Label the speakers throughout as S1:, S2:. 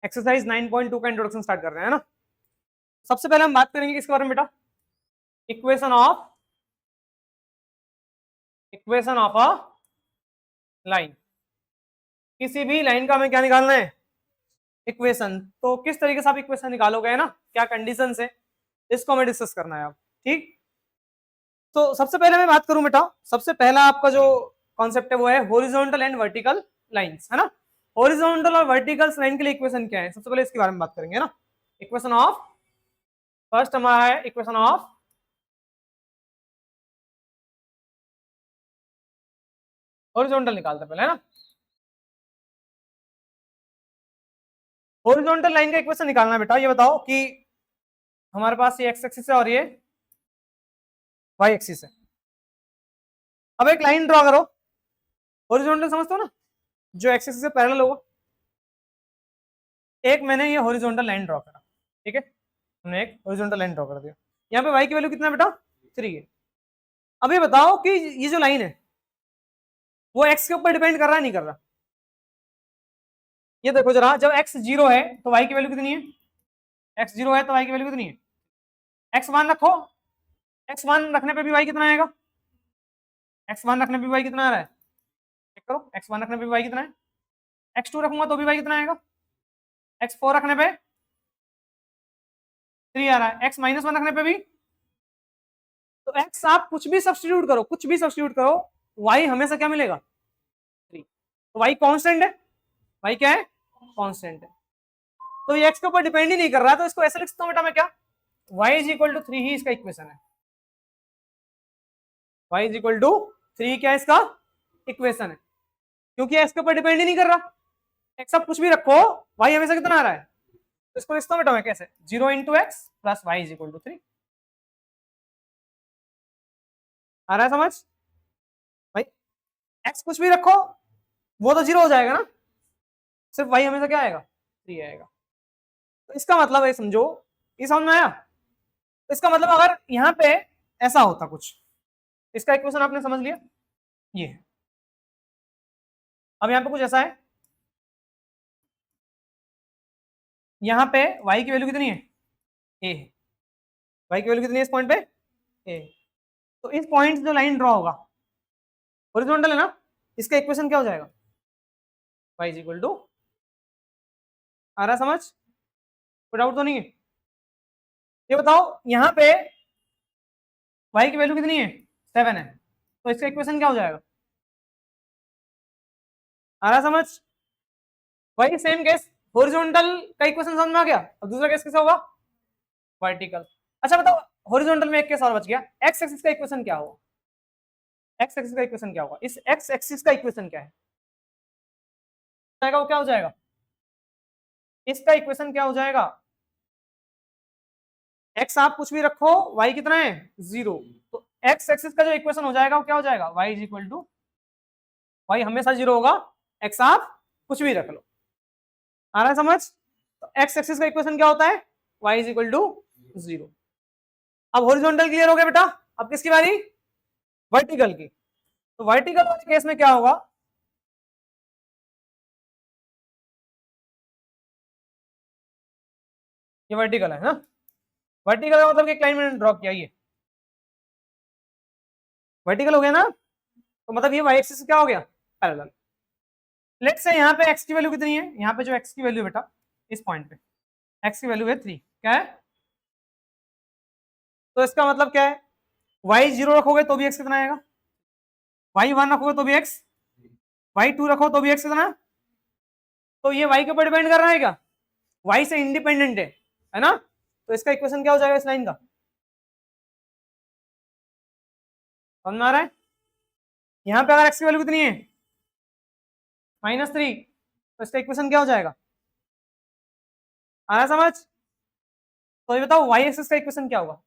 S1: Exercise 9.2 का introduction start कर रहे हैं ना। सबसे पहले हम बात करेंगे किसके बारे में बेटा, इक्वेशन ऑफ अ लाइन। किसी भी लाइन का हमें क्या निकालना है, इक्वेशन। तो किस तरीके से आप इक्वेशन निकालोगे है ना, क्या कंडीशन है, इसको हमें डिस्कस करना है अब। ठीक, तो सबसे पहले मैं बात करूं बेटा, सबसे पहला आपका जो कॉन्सेप्ट है वो है हॉरिजॉन्टल एंड वर्टिकल लाइंस, है ना। हॉरिजॉन्टल और वर्टिकल लाइन के लिए इक्वेशन क्या है, सबसे पहले इसके बारे में बात करेंगे ना। इक्वेशन ऑफ, फर्स्ट हमारा है इक्वेशन ऑफ हॉरिजॉन्टल निकालते हैं पहले, है ना। हॉरिजॉन्टल लाइन का इक्वेशन निकालना बेटा, ये बताओ कि हमारे पास ये एक्स एक्सिस है और ये वाई एक्सिस है। अब एक लाइन ड्रॉ करो, हॉरिजॉन्टल समझते हो ना, जो एक्स एक्सिस से पैरेलल होगा। एक मैंने ये हॉरिजॉन्टल लाइन ड्रॉ करा, ठीक है, हमने एक हॉरिजॉन्टल लाइन ड्रॉ कर दिया। यहाँ पे वाई की वैल्यू कितना है बेटा, 3 है। अब ये बताओ कि ये जो लाइन है वो एक्स के ऊपर डिपेंड कर रहा है नहीं कर रहा। ये देखो जरा, जब एक्स 0 है तो वाई की वैल्यू कितनी है, एक्स 0 है तो वाई की वैल्यू कितनी है, एक्स 1 रखो, एक्स 1 रखने पे भी वाई कितना आएगा, एक्स 1 रखने पे भी वाई कितना आ रहा है, चेक करो, एक्स 1 रखने पे भी वाई कितना है, एक्स 2 रखूंगा तो भी वाई कितना आएगा, एक्स 4 रखने पे 3 आ रहा है, एक्स -1 रखने पे भी। तो एक्स आप कुछ भी सब्स्टिट्यूट करो, कुछ भी सब्स्टिट्यूट करो, वाई हमेशा क्या मिलेगा, 3। तो वाई कांस्टेंट है, वाई क्या है, कांस्टेंट है। तो ये एक्स के ऊपर डिपेंड ही नहीं कर रहा, तो इसको ऐसे लिख सकता हूं बेटा मैं, क्या y इज इक्वल टू 3 ही इसका इक्वेशन है, y इज इक्वल टू 3 क्या है इसका इक्वेशन है, क्योंकि एक्स के ऊपर डिपेंड ही नहीं कर रहा। एक्स आप कुछ भी रखो, y हमेशा कितना आ रहा है, तो इसको लिखता हूं बेटा मैं कैसे, 0 into x plus y is equal to 3। आ रहा है समझ भाई, एक्स कुछ भी रखो वो तो 0 हो जाएगा ना, सिर्फ y हमेशा क्या आएगा, 3 आएगा। तो इसका मतलब है, समझो, ये समझ में आया। तो इसका मतलब अगर यहाँ पे ऐसा होता कुछ, इसका इक्वेशन आपने समझ लिया, ये है। अब यहाँ पे कुछ ऐसा है, यहाँ पे y की वैल्यू कितनी है, a है, y की वैल्यू कितनी है इस पॉइंट पे, a। तो इस पॉइंट से जो लाइन ड्रॉ होगा हॉरिजॉन्टल है ना, इसका इक्वेशन क्या हो जाएगा, y इज इक्वल टू, आ रहा समझ, कोई डाउट तो नहीं है। ये बताओ यहाँ पे y की वैल्यू कितनी है, 7 है, तो इसका इक्वेशन क्या हो जाएगा, आ रहा समझ। वही सेम केस, हॉरिजॉन्टल का इक्वेशन समझ में आ गया। अब दूसरा केस कैसा होगा, वर्टिकल। अच्छा बताओ, हॉरिजॉन्टल में एक केस और बच गया, एक्स एक्सिस का इक्वेशन क्या होगा, एक्स एक्सिस का इक्वेशन क्या होगा, इस एक्स एक्सिस का इक्वेशन क्या है, वो क्या हो जाएगा, इसका इक्वेशन क्या हो जाएगा, एक्स आप कुछ भी रखो, वाई कितना है 0। तो एक्स एक्सिस का जो इक्वेशन हो जाएगा वो क्या हो जाएगा, y is equal to, y हमेशा 0 होगा, एक्स आप कुछ भी रख लो। आ रहा है समझ। तो एक्स एक्सिस का इक्वेशन क्या होता है, वाई इज इक्वल टू 0। अब हॉरिजॉन्टल क्लियर हो गया बेटा, अब किसकी बारी, वर्टिकल की। तो वर्टिकल वाले केस में क्या होगा, ये वर्टिकल है ना, वर्टिकल का मतलब एक लाइन मैंने ड्रॉ किया, ये वर्टिकल हो गया ना, तो मतलब ये वाई एक्सिस क्या हो गया, पैरेलल। लेट्स से यहाँ पे एक्स की वैल्यू कितनी है, यहाँ पे जो एक्स की वैल्यू बेटा इस पॉइंट पे एक्स की वैल्यू है 3, क्या है, तो इसका मतलब क्या है, वाई 0 रखोगे तो भी एक्स कितना आएगा, वाई 1 रखोगे तो भी एक्स, वाई 2 रखो तो भी एक्स कितना। तो ये वाई के ऊपर डिपेंड कर रहा है क्या, वाई से इंडिपेंडेंट है ना। तो इसका इक्वेशन क्या हो जाएगा इस लाइन का, समझ में आ रहा है। यहाँ पे अगर एक्स की वैल्यू कितनी है -3, तो इसका इक्वेशन क्या हो जाएगा, आ रहा समझ। तो ये बताओ वाई एक्सिस का इक्वेशन क्या होगा,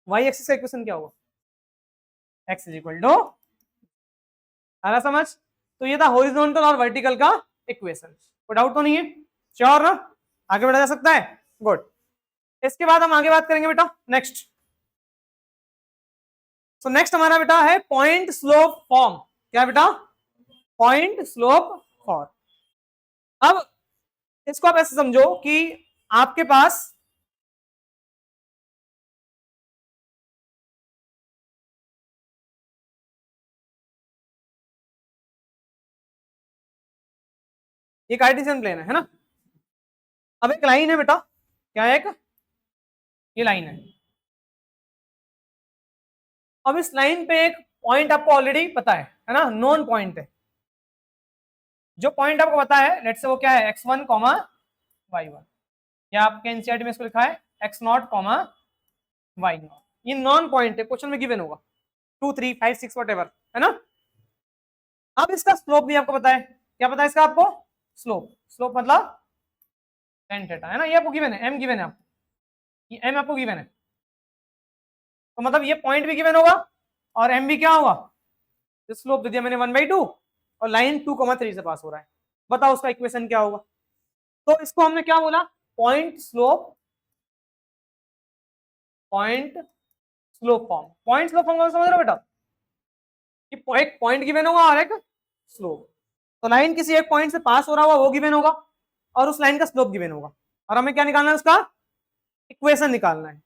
S1: वाई एक्सिस का इक्वेशन क्या होगा, एक्स इज इक्वल टू, आ रहा समझ। तो ये था हॉरिजॉन्टल और वर्टिकल का इक्वेशन, कोई डाउट तो नहीं है, श्योर ना, आगे बढ़ा जा सकता है, गुड। इसके बाद हम आगे बात करेंगे बेटा नेक्स्ट। सो नेक्स्ट हमारा बेटा है पॉइंट स्लोप फॉर्म, क्या बेटा, पॉइंट स्लोप फॉर्म। अब इसको आप ऐसे समझो कि आपके पास ये कार्टेशियन प्लेन है ना। अब एक लाइन है बेटा, क्या है, एक ये लाइन है। अब इस लाइन पे एक पॉइंट आपको ऑलरेडी पता है ना, नोन पॉइंट है। जो पॉइंट आपको पता है लेट्स से वो क्या है, x1 कॉमा y1, या आपके एनसीईआरटी में इसको लिखा है x0 कॉमा y0। ये नॉन पॉइंट है, क्वेश्चन में गिवन होगा 2 3 5 6 व्हाटएवर, है ना। अब इसका स्लोप भी आपको पता है, क्या पता है इसका आपको, स्लोप। स्लोप मतलब tan थीटा, है ना। ये आपको गिवन है, m गिवन है आपको, ये m आपको गिवन है, तो मतलब ये पॉइंट भी गिवन होगा और m भी क्या होगा, स्लोप दे दिया मैंने 1/2 और लाइन 2,3 से पास हो रहा है। बताओ उसका इक्वेशन क्या होगा। तो इसको हमने क्या बोला, point slope, point slope form. Point slope form समझ रहे हो बेटा, कि एक पॉइंट गिवन होगा और एक स्लोप। तो लाइन किसी एक पॉइंट से पास हो रहा होगा वो गिवन होगा और उस लाइन का स्लोप गिवन होगा, और हमें क्या निकालना है, उसका इक्वेशन निकालना है।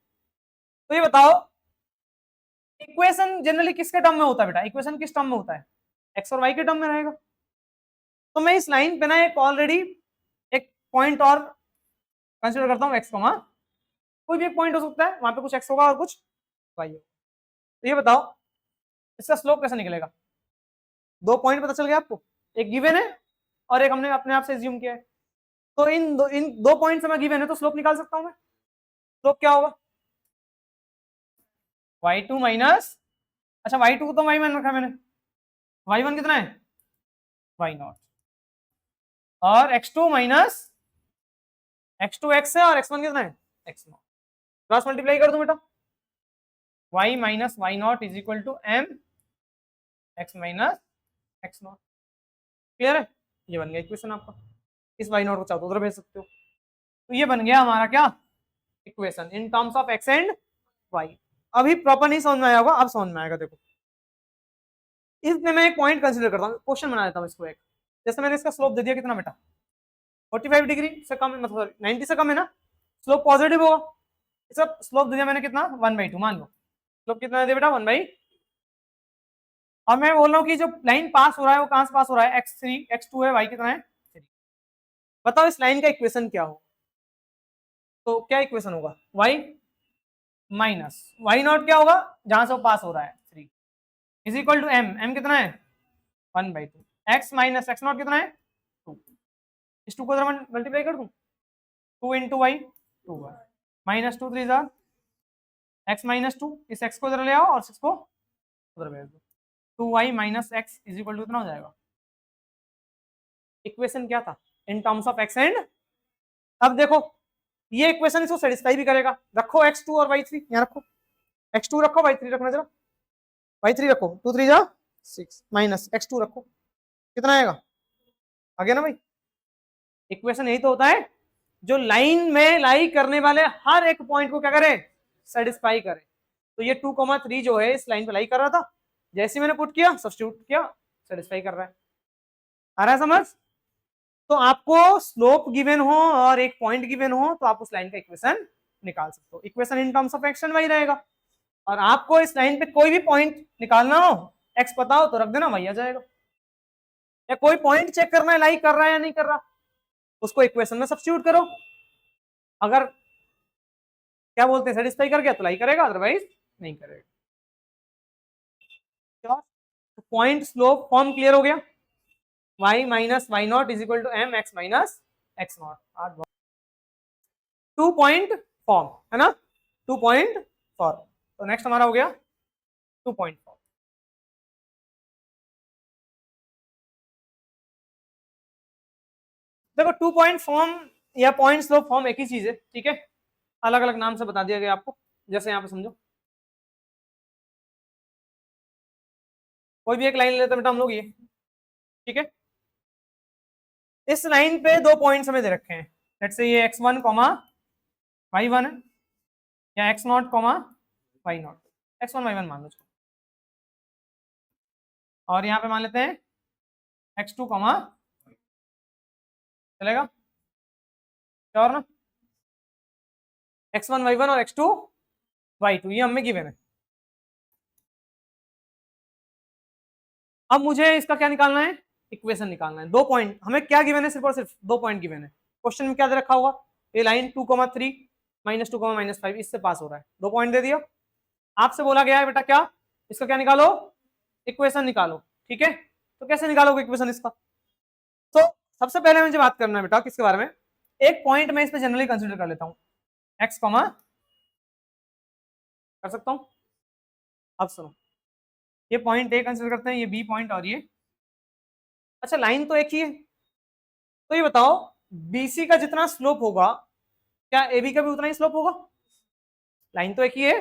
S1: तो ये बताओ इक्वेशन जनरली किसके टर्म में होता है बेटा, इक्वेशन किस टर्म में होता है, एक्स और वाई के टर्म में रहेगा। तो मैं इस लाइन पे ना एक ऑलरेडी एक पॉइंट और कंसीडर करता हूँ, एक्स कॉमा, कोई भी एक पॉइंट हो सकता है, वहां पे कुछ एक्स होगा और कुछ वाई होगा। तो ये बताओ इसका स्लोप कैसे निकलेगा। दो पॉइंट पता चल गया आपको, एक गिवन है और एक हमने अपने आप से एज्यूम किया है। तो इन दो पॉइंट से मैं गिवन है तो स्लोप निकाल सकता हूं मैं। स्लोप क्या होगा, y2 माइनस, अच्छा y2 को तो y मान रखा मैंने, y1 कितना है y0, और x2 माइनस, x2 x है और x1 कितना है x0। क्रॉस मल्टीप्लाई कर दूं बेटा, y minus y0 is equal to m x minus x0। Clear है, ये बन गया इक्वेशन आपका। इस y0 को चाहो तो उधर भेज सकते हो। तो ये बन गया हमारा क्या, equation in terms of x and y। अभी प्रॉपर नहीं समझ में आया होगा, अब समझ में आएगा। देखो इसमें मैं एक पॉइंट कंसीडर करता हूँ, क्वेश्चन बना देता हूँ इसको। एक जैसे मैंने इसका स्लोप दे दिया कितना बेटा, 45 डिग्री से कम है, मतलब 90 से कम है ना, स्लोप पॉजिटिव होगा। इसका स्लोप दे दिया मैंने कितना 1/2, मान लो स्लोप कितना दे दिया बेटा 1/2। और मैं बोल रहा हूँ कि जो लाइन पास हो रहा है वो कहां से पास हो रहा है, x3 x2 है, y कितना है 3। बताओ इस लाइन का इक्वेशन क्या हो, तो क्या इक्वेशन होगा, y माइनस y0 क्या होगा जहां से वो पास हो रहा है 3 इज इक्वल टू m कितना है 1/2, x माइनस x0 कितना है 2। इस 2 को जरा मल्टीप्लाई कर दूं, 2 इंटू वाई 2y माइनस 2 3 जार x माइनस 2, इस x को जरा ले आओ और 6 को उधर भेज दो, 2y minus x is equal to कितना हो जाएगा। इक्वेशन क्या था, in terms of x and. अब देखो ये इक्वेशन इसको सेटिस्फाई भी करेगा। रखो x2 और y3 यहाँ रखो, x2 रखो y3 रखना, जरा y3 रखो, 2 3 जा 6 माइनस x2 रखो, कितना आएगा, आ गया ना भाई। इक्वेशन यही तो होता है जो लाइन में लाई करने वाले हर एक पॉइंट को क्या करे, सेटिस्फाई करे। तो ये 2,3 जो है इस लाइन पे लाई कर रहा था, जैसे मैंने पुट किया सब्स्टिट्यूट किया, सेटिस्फाई कर रहा है। आ रहा है समझ। तो आपको स्लोप गिवन हो और एक पॉइंट गिवन हो तो आप उस लाइन का इक्वेशन निकाल सकते हो। Equation in terms of action वही रहेगा, और आपको इस लाइन पे कोई भी पॉइंट निकालना हो, एक्स पता हो तो रख देना, वही आ जाएगा। या कोई पॉइंट चेक करना है लाई कर रहा है या नहीं कर रहा, उसको इक्वेशन में सब्स्टिट्यूट करो। अगर क्या बोलते हैं सेटिस्फाई कर गया तो लाई करेगा, अदरवाइज नहीं करेगा। पॉइंट स्लोप फॉर्म क्लियर हो गया, y minus y not is equal to m x minus x not. 2 point form है ना, 2 पॉइंट फॉर्म। तो नेक्स्ट हमारा हो गया 2 पॉइंट फॉर्म। देखो 2 पॉइंट फॉर्म या पॉइंट स्लोप फॉर्म एक ही चीज है, ठीक है, अलग अलग नाम से बता दिया गया आपको। जैसे यहाँ पे समझो, कोई भी एक लाइन लेते बेटा हम लोग ये, ठीक है। इस लाइन पे 2 पॉइंट्स हमें दे रखे हैं, लेट्स से ये x1 कॉमा y1 है, या x0 comma y0, x1 y1 मान लो, और यहाँ पे मान लेते हैं x2 कॉमा, चलेगा। श्योर ना? x1 y1 और x2 y2 ये हमें गिवन है। अब मुझे इसका क्या निकालना है, इक्वेशन निकालना है। 2 पॉइंट हमें क्या गिवन है, सिर्फ और सिर्फ 2 पॉइंट गिवन है। क्वेश्चन में क्या दे रखा होगा, ये लाइन 2,3 -2, -5 इससे पास हो रहा है, 2 पॉइंट दे दिया। आपसे बोला गया है बेटा क्या, इसका क्या निकालो, इक्वेशन निकालो। ठीक है, तो कैसे निकालोगे इक्वेशन इसका? तो सबसे पहले मुझे बात करना है बेटा किसके बारे में, एक पॉइंट मैं इस पे जनरली कंसीडर कर लेता हूं, x, कर सकता हूं। अब सुनो, ये पॉइंट ए कंसीडर करते हैं, ये बी पॉइंट और ये, अच्छा लाइन तो एक ही है, तो ये बताओ बीसी का जितना स्लोप होगा क्या एबी का भी उतना ही स्लोप होगा? लाइन तो एक ही है,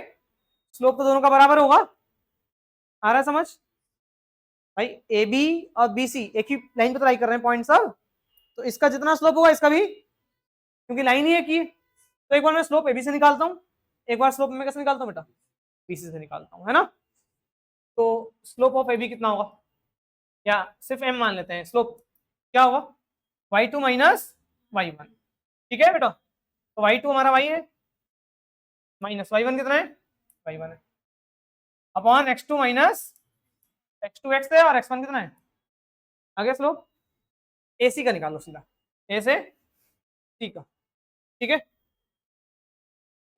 S1: स्लोप तो दोनों का बराबर होगा। आ रहा है समझ भाई? ए बी और बी सी एक ही लाइन पे ट्राई कर रहे हैं पॉइंट सब, तो इसका जितना स्लोप होगा इसका भी, क्योंकि लाइन ही एक ही है। तो एक बार मैं स्लोप एबी से निकालता हूँ, एक बार स्लोप मैं कैसे निकालता हूँ बेटा, बीसी से निकालता हूँ, है ना? तो स्लोप ऑफ एबी कितना होगा, या सिर्फ एम मान लेते हैं, स्लोप क्या होगा, y2 माइनस y1। ठीक है बेटा, तो y2 हमारा y है, माइनस y1 कितना है, y1 है, upon x2 minus x2 x है, और x1 कितना है, आगे स्लोप AC का निकालो सीधा, ए से सी का। ठीक है,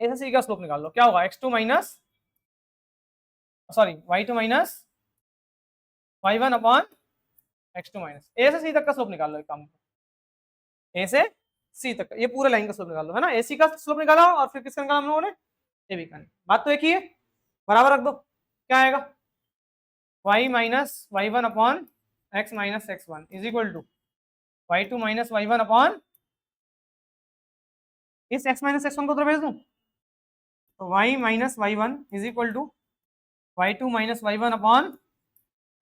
S1: ए से सी का स्लोप निकाल लो, क्या होगा, x2 minus sorry y2 minus y1 upon x2 minus, A से सी तक का स्लोप निकाल लो, एक काम, ए से सी तक ये पूरे लाइन का स्लोप निकाल लो, है ना? AC का स्लोप निकाला और फिर किसका निकाला हम लोगों ने, AB का। बात तो एक ही है, बराबर रख दो, क्या आएगा, y minus y1 upon x minus x1 is equal to y2 minus y1 upon, इस x माइनस x1 को उधर भेज दूं, तो y minus y1 is equal to y2 minus y1 upon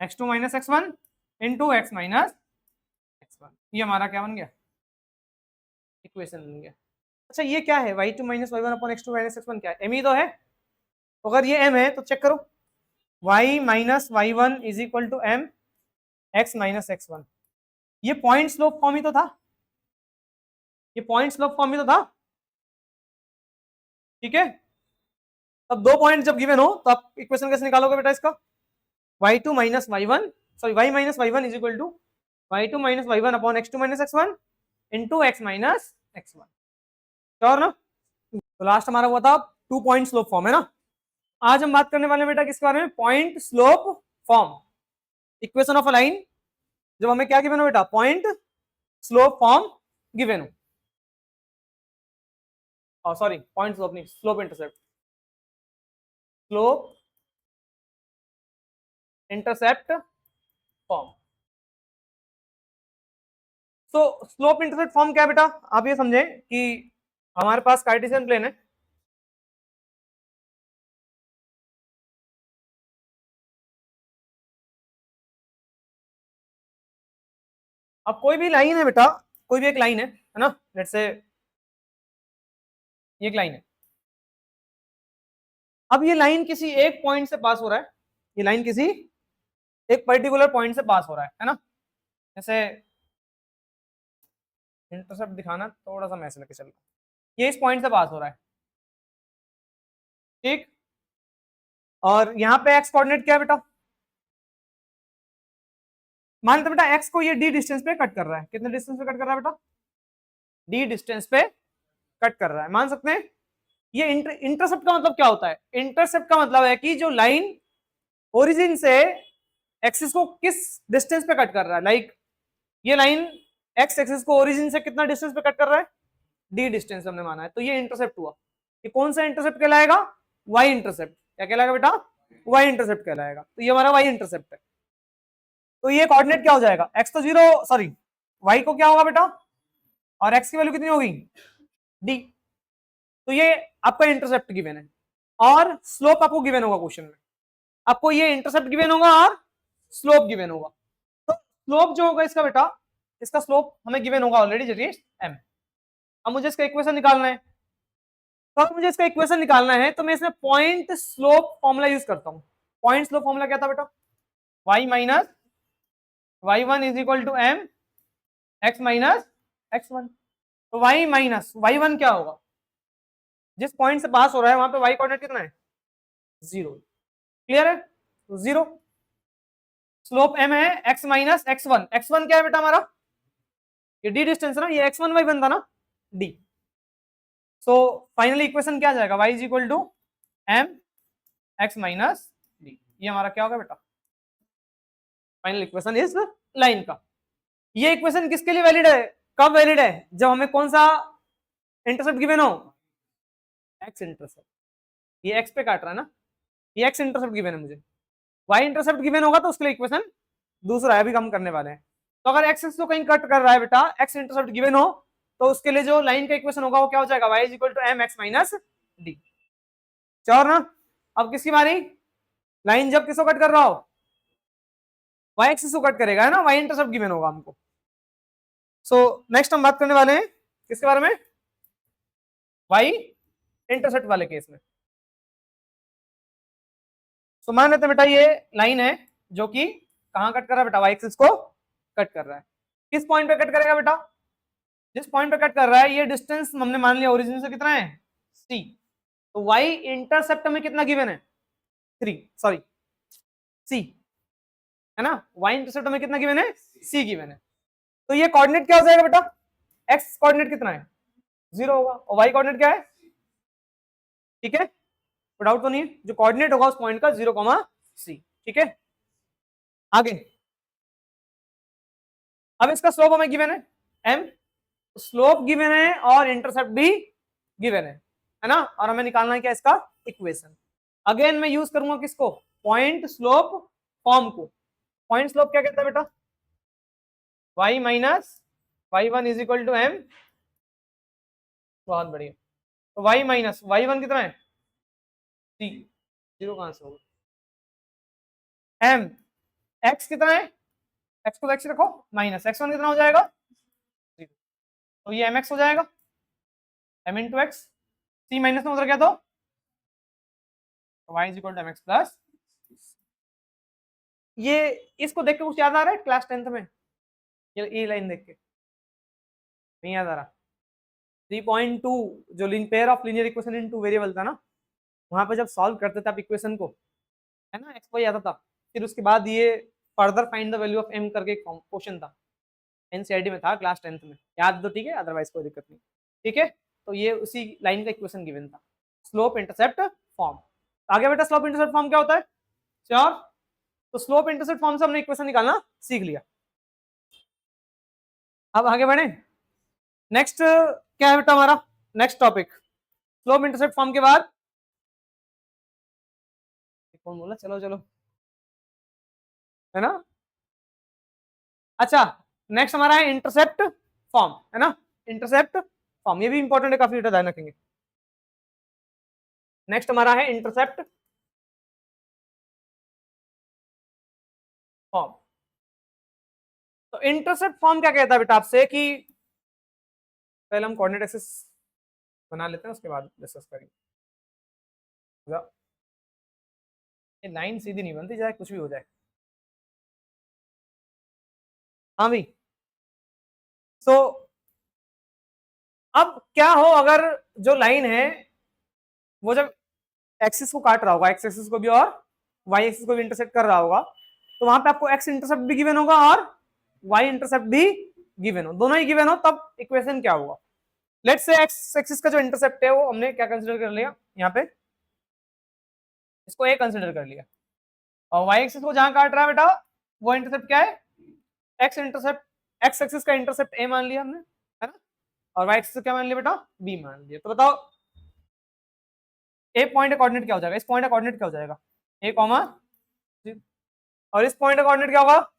S1: x2 minus x1 into x minus x1। ये हमारा क्या बन गया, इक्वेशन बन गया। अच्छा ये क्या है, y2 minus y1 upon x2 minus x1 क्या है, m ही तो है। तो अगर ये m है तो चेक करो, y minus y1 is equal to m x minus x1, ये पॉइंट स्लोप फॉर्म ही तो था, ये पॉइंट स्लोप फॉर्म ही तो था। ठीक है, अब 2 पॉइंट जब गिवन हो तो आप इक्वेशन कैसे निकालोगे बेटा इसका, y2 minus y1 sorry y minus y1 is equal to y2 minus y1 upon x2 minus x1 into x minus x1। Sure ना? तो लास्ट हमारा हुआ था 2 पॉइंट स्लोप फॉर्म, है ना? आज हम बात करने वाले हैं बेटा किसके बारे में, point slope form, equation of a line जब हमें क्या गिवन हो बेटा, पॉइंट स्लोप फॉर्म गिवन हो, सॉरी पॉइंट स्लोप नहीं, slope intercept, slope intercept form. तो स्लोप इंटरसेप्ट फॉर्म क्या है बेटा, आप ये समझे कि हमारे पास कार्टेशियन प्लेन है, अब कोई भी लाइन है बेटा, कोई भी एक लाइन है ना, लेट्स से ये एक लाइन है, अब ये लाइन किसी एक पॉइंट से पास हो रहा है, ये लाइन किसी एक पर्टिकुलर पॉइंट से पास हो रहा है ना? जैसे इंटरसेप्ट दिखाना थोड़ा सा मैच लेके चलो, ये इस पॉइंट से पास हो रहा है, ठीक, और यहाँ पे एक्स कोऑर्डिनेट क्या है बेटा, मानते बेटा एक्स को ये डी डिस्टेंस पे कट कर रहा है, कितने डिस्टेंस पे कट कर रहा है बेटा, डी डिस्टेंस पे कट कर रहा है, मान सकते हैं। ये इंटरसेप्ट का मतलब क्या होता है, इंटरसेप्ट का मतलब है कि जो लाइन ओरिजिन से एक्सिस को किस डिस्टेंस पे कट कर रहा है, लाइक ये लाइन एक्स एक्सिस को ओरिजिन से कितना डिस्टेंस पे कट कर रहा है, डी डिस्टेंस हमने माना है, तो ये इंटरसेप्ट हुआ। ये कौन सा इंटरसेप्ट कहलाएगा, वाई इंटरसेप्ट, क्या कहलाएगा बेटा, वाई इंटरसेप्ट कहलाएगा, तो ये हमारा वाई इंटरसेप्ट है। तो ये कोऑर्डिनेट क्या हो जाएगा, एक्स तो जीरो सॉरी वाई को क्या होगा बेटा, और एक्स की वैल्यू कितनी होगी, डी, तो ये आपका इंटरसेप्ट गिवन है, और स्लोप आपको गिवन होगा क्वेश्चन में, आपको ये इंटरसेप्ट गिवन होगा और स्लोप गिवन होगा। तो स्लोप जो होगा इसका बेटा, इसका स्लोप हमें गिवन होगा ऑलरेडी, जरिए एम। अब मुझे इसका इक्वेशन निकालना है, तो अब मुझे इसका इक्वेशन निकालना है तो मैं इसमें पॉइंट स्लोप फॉर्मूला यूज करता हूं। पॉइंट स्लोप फॉर्मूला क्या था बेटा, y minus y1 is equal to m x minus x1। तो y माइनस y1 क्या होगा, जिस पॉइंट से पास हो रहा है वहां पे y कोऑर्डिनेट कितना है, 0। क्लियर है, तो 0। स्लोप m है x माइनस x1, x1 क्या है बेटा हमारा, ये d डिस्टेंस ना, ये x1 y1 था ना, d। सो फाइनली इक्वेशन क्या आ जाएगा, y is equal to m x minus d, ये हमारा क्या होगा बेटा, फाइनल इक्वेशन इज लाइन का। ये इक्वेशन किसके लिए वैलिड है, कब वैलिड है, जब हमें कौन सा इंटरसेप्ट गिवन हो, x इंटरसेप्ट, ये x पे काट रहा है ना, ये x इंटरसेप्ट गिवन है मुझे, y इंटरसेप्ट गिवन होगा तो उसके लिए इक्वेशन दूसरा है, अभी हम करने वाले हैं। तो अगर x तो कहीं कट कर रहा है बेटा, x इंटरसेप्ट गिवन हो, तो उसके लिए जो लाइन का इक्वेशन होगा वो क्या हो जाएगा, y is equal to m x minus d। Sure ना। अब किसकी बारी, लाइन जब किसको कट कर रहा हो, y एक्सिस को कट करेगा है ना, y इंटरसेप्ट गिवन होगा हमको। सो नेक्स्ट हम बात करने वाले हैं किसके बारे में, y इंटरसेप्ट वाले केस में। तो मान लेते हैं बेटा ये लाइन है जो कि कहां कट कर रहा है बेटा, y एक्सिस को कट कर रहा है। किस पॉइंट पे कट करेगा बेटा, जिस पॉइंट पे कट कर रहा है, ये डिस्टेंस हमने मान लिया ओरिजिन से कितना है, c। तो y इंटरसेप्ट में कितना गिवन है, 3, सॉरी c है ना, y इंटरसेप्ट में कितना गिवन है, c गिवन है। तो ये कोऑर्डिनेट क्या हो जाएगा बेटा, x कोऑर्डिनेट कितना है, 0 होगा, और y कोऑर्डिनेट क्या है, ठीक है, कोई डाउट तो नहीं है, जो कोऑर्डिनेट होगा उस पॉइंट का 0,c। ठीक है, आगे अब इसका स्लोप हमें गिवन है m, स्लोप गिवन है और इंटरसेप्ट भी गिवन है ना, और हमें निकालना है क्या इसका इक्वेशन। अगेन मैं यूज करूंगा किसको, पॉइंट स्लोप फॉर्म को। पॉइंट स्लोप क्या कहता है बेटा, y minus y1 is equal to m, बहुत बढ़िया। तो y माइनस y1 कितना है, c, 0 कहां से होगा, m x कितना है, x को x रखो, माइनस x1 कितना हो जाएगा, 0। तो ये mx हो जाएगा, m into x, c minus में उधर क्या तो y is equal to mx plus. ये इसको देख के कुछ याद आ रहा है क्लास 10th में, ये लाइन देख के नहीं याद आ रहा, 3.2 जो pair of linear equation in two variable था ना, वहां पे जब सॉल्व करते थे आप इक्वेशन को, है ना, एक्स वाई आता था, फिर उसके बाद ये further find the value of m करके एक क्वेश्चन था, एनसीईआरटी में था क्लास 10th में, याद तो ठीक है, अदरवाइज कोई दिक्कत नहीं। ठीक है, तो ये उसी लाइन का इक्वेशन गिवन था, स्लोप इंटरसेप्ट फॉर्म। आगे बेटा स्लोप इंटरसेप्ट फॉर्म क्या होता है, श्योर। तो स्लोप इंटरसेप्ट फॉर्म से हमने इक्वेशन निकालना सीख लिया। अब आगे बढ़े, नेक्स्ट क्या है बेटा हमारा next topic, slope intercept form के बाद कौन बोला, चलो चलो, है ना। अच्छा, नेक्स्ट हमारा है इंटरसेप्ट फॉर्म, है ना, इंटरसेप्ट फॉर्म, ये भी इंपॉर्टेंट है काफी, ध्यान रखेंगे। नेक्स्ट हमारा है इंटरसेप्ट फॉर्म। तो इंटरसेप्ट फॉर्म क्या कहता है बेटा आपसे कि पहले हम कोऑर्डिनेट एक्सिस बना लेते हैं, उसके बाद डिस्कस करेंगे। ये लाइन सीधी नहीं बनती, चाहे कुछ भी हो जाए। हाँ भाई, तो अब क्या हो अगर जो लाइन है वो जब एक्सिस को काट रहा होगा, एक्स एक्सिस को भी और वाई एक्सिस को भी इंटरसेक्ट कर रहा होगा, तो वहां पे आपको एक्स इंटरसेप्ट भी गिवन होगा और वाई इंटरसेप्ट भी गिवन हो, दोनों ही गिवन हो, तब इक्वेशन क्या होगा। लेट्स से एक्स एक्सिस का जो इंटरसेप्ट है वो हमने क्या कंसीडर कर लिया, यहाँ पे इसको ए कंसीडर कर लिया, और वाई एक्सिस को जहां काट रहा है बेटा वो इंटरसेप्ट क्या है, एक्स इंटरसेप्ट, एक्स एक्सिस का इंटरसेप्ट ए मान लिया हमने, है ना, और वाई एक्सिस क्या मान लिया बेटा, बी मान लिया। तो बताओ ए पॉइंट का कोऑर्डिनेट क्या हो जाएगा, इस पॉइंट का कोऑर्डिनेट क्या हो जाएगा, ए कॉमा, और इस पॉइंट का कोऑर्डिनेट क्या होगा,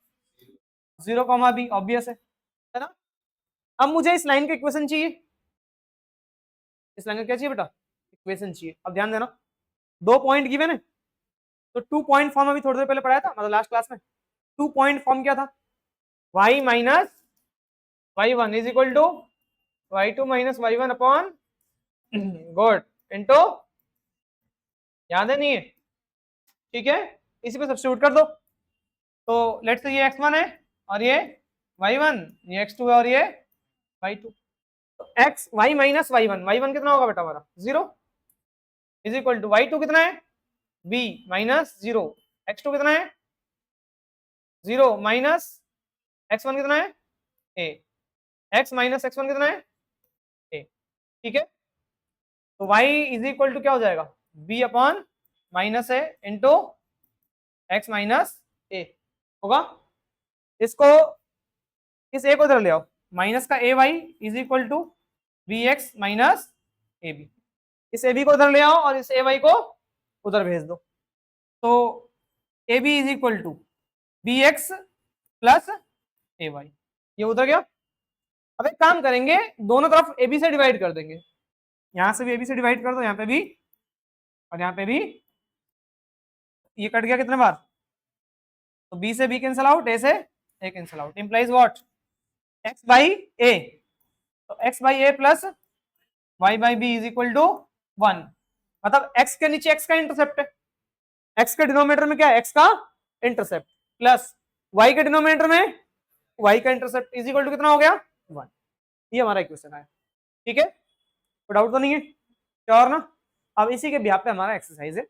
S1: 0 कॉमा बी, ऑब्वियस है ना। अब मुझे इस लाइन का इक्वेशन चाहिए, इस लाइन का क्या चाहिए बेटा, इक्वेशन चाहिए। अब ध्यान देना, 2 पॉइंट गिवन है, तो 2 पॉइंट फॉर्म अभी थोड़ी देर पहले पढ़ाया था, मतलब लास्ट क्लास में 2 पॉइंट फॉर्म क्या था, y minus y1 is equal to y2 minus y1 upon good into, याद है नहीं है, ठीक है, इसी पे सब्स्टिट्यूट कर दो। तो लेट्स से ये x1 है और ये y1, ये x2 है और ये y2। तो x y minus y one कितना होगा बेटा हमारा 0 is equal to y two कितना है बी माइनस 0, एक्स टू कितना है 0 माइनस एक्स वन कितना है ए, एक्स माइनस एक्स वन कितना है ए। ठीक है, तो y इज इक्वल टू क्या हो जाएगा b अपॉन माइनस ए इंटू एक्स माइनस ए होगा। इसको इस ए को इधर ले आओ, माइनस का A Y is equal to B X minus A B, इस ए बी को उधर ले आओ और इस ए वाई को उधर भेज दो। तो A B is equal to B x plus A y, ये उधर गया। अब एक काम करेंगे, दोनों तरफ ए बी से डिवाइड कर देंगे, यहां से भी ए बी से डिवाइड कर दो, यहाँ पे भी और यहाँ पे भी, ये कट गया कितने बार, तो बी से बी कैंसिल आउट, ए से A cancel out, implies what X by A, तो X by A plus Y by B is equal to 1, मतलब एक्स के नीचे एक्स का इंटरसेप्ट है, एक्स के डिनोमिनेटर में क्या है एक्स का इंटरसेप्ट, प्लस वाई के डिनोमिनेटर में वाई का इंटरसेप्ट इज इक्वल टू कितना हो गया 1। ये हमारा इक्वेशन है। ठीक है, कोई डाउट तो नहीं है, क्या और ना। अब इसी के बिहाफ पे हमारा एक्सरसाइज है।